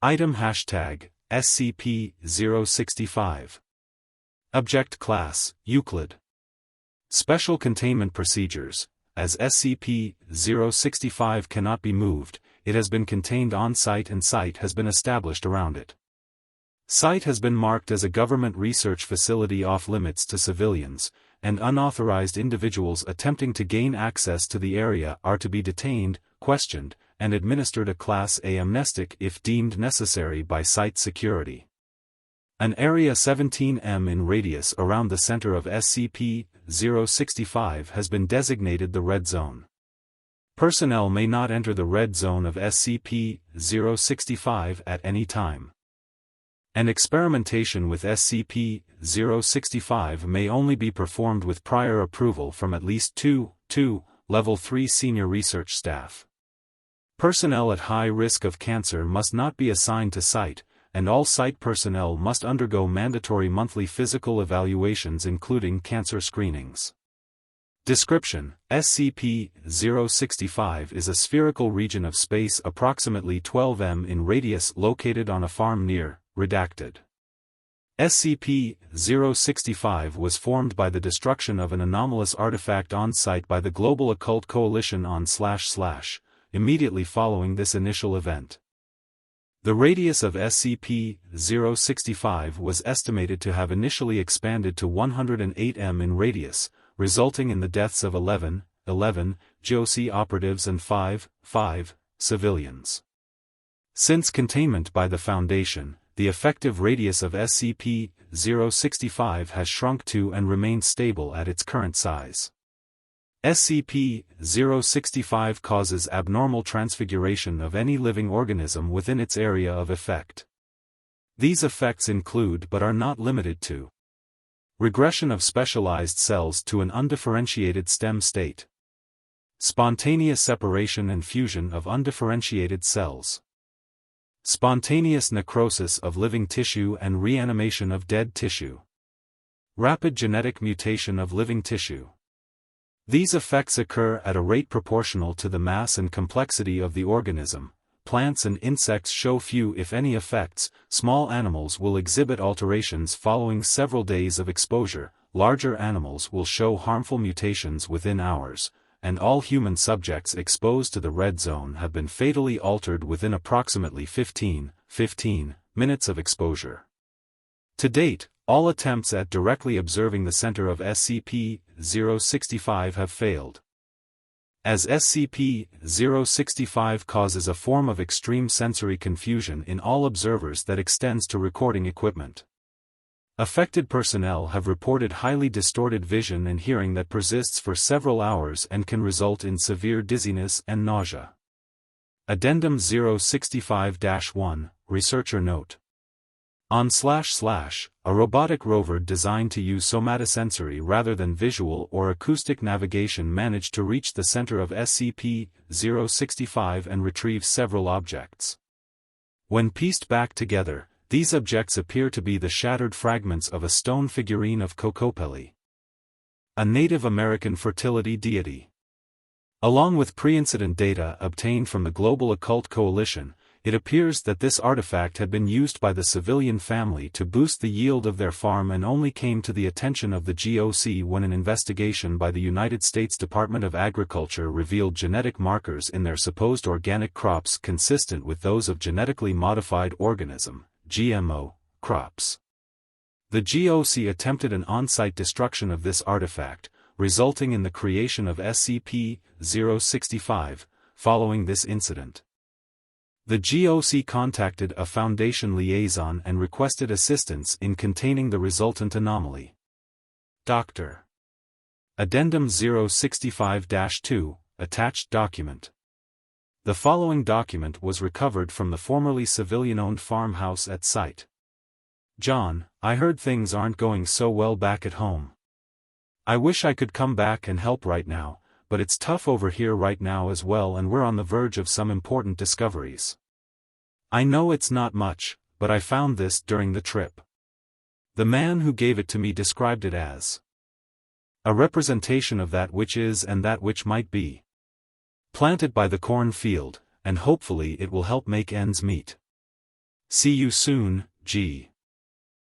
Item hashtag SCP-065. Object Class Euclid. Special Containment Procedures. As SCP-065 cannot be moved, it has been contained on-site and site has been established around it. Site has been marked as a government research facility off-limits to civilians, and unauthorized individuals attempting to gain access to the area are to be detained, questioned, and administered a Class A amnestic if deemed necessary by site security. An area 17 m in radius around the center of SCP-065 has been designated the Red Zone. Personnel may not enter the Red Zone of SCP-065 at any time. And experimentation with SCP-065 may only be performed with prior approval from at least two Level 3 senior research staff. Personnel at high risk of cancer must not be assigned to site, and all site personnel must undergo mandatory monthly physical evaluations including cancer screenings. Description: SCP-065 is a spherical region of space approximately 12 m in radius located on a farm near, redacted. SCP-065 was formed by the destruction of an anomalous artifact on-site by the Global Occult Coalition on / immediately following this initial event. The radius of SCP-065 was estimated to have initially expanded to 108 m in radius, resulting in the deaths of 11 GOC operatives and 5 civilians. Since containment by the Foundation, the effective radius of SCP-065 has shrunk to and remains stable at its current size. SCP-065 causes abnormal transfiguration of any living organism within its area of effect. These effects include but are not limited to regression of specialized cells to an undifferentiated stem state, spontaneous separation and fusion of undifferentiated cells, spontaneous necrosis of living tissue and reanimation of dead tissue, rapid genetic mutation of living tissue. These effects occur at a rate proportional to the mass and complexity of the organism. Plants and insects show few if any effects. Small animals will exhibit alterations following several days of exposure, larger animals will show harmful mutations within hours, and all human subjects exposed to the Red Zone have been fatally altered within approximately 15 minutes of exposure. To date, all attempts at directly observing the center of SCP-065 have failed. As SCP-065 causes a form of extreme sensory confusion in all observers that extends to recording equipment. Affected personnel have reported highly distorted vision and hearing that persists for several hours and can result in severe dizziness and nausea. Addendum 065-1, Researcher Note. On / a robotic rover designed to use somatosensory rather than visual or acoustic navigation managed to reach the center of SCP-065 and retrieve several objects. When pieced back together, these objects appear to be the shattered fragments of a stone figurine of Kokopelli, a Native American fertility deity. Along with pre-incident data obtained from the Global Occult Coalition, it appears that this artifact had been used by the civilian family to boost the yield of their farm and only came to the attention of the GOC when an investigation by the United States Department of Agriculture revealed genetic markers in their supposed organic crops consistent with those of genetically modified organism, GMO, crops. The GOC attempted an on-site destruction of this artifact, resulting in the creation of SCP-065, following this incident. The GOC contacted a Foundation liaison and requested assistance in containing the resultant anomaly. Dr. Addendum 065-2, Attached Document. The following document was recovered from the formerly civilian-owned farmhouse at site. John, I heard things aren't going so well back at home. I wish I could come back and help right now, but it's tough over here right now as well and we're on the verge of some important discoveries. I know it's not much, but I found this during the trip. The man who gave it to me described it as a representation of that which is and that which might be. Plant it by the cornfield, and hopefully it will help make ends meet. See you soon, G.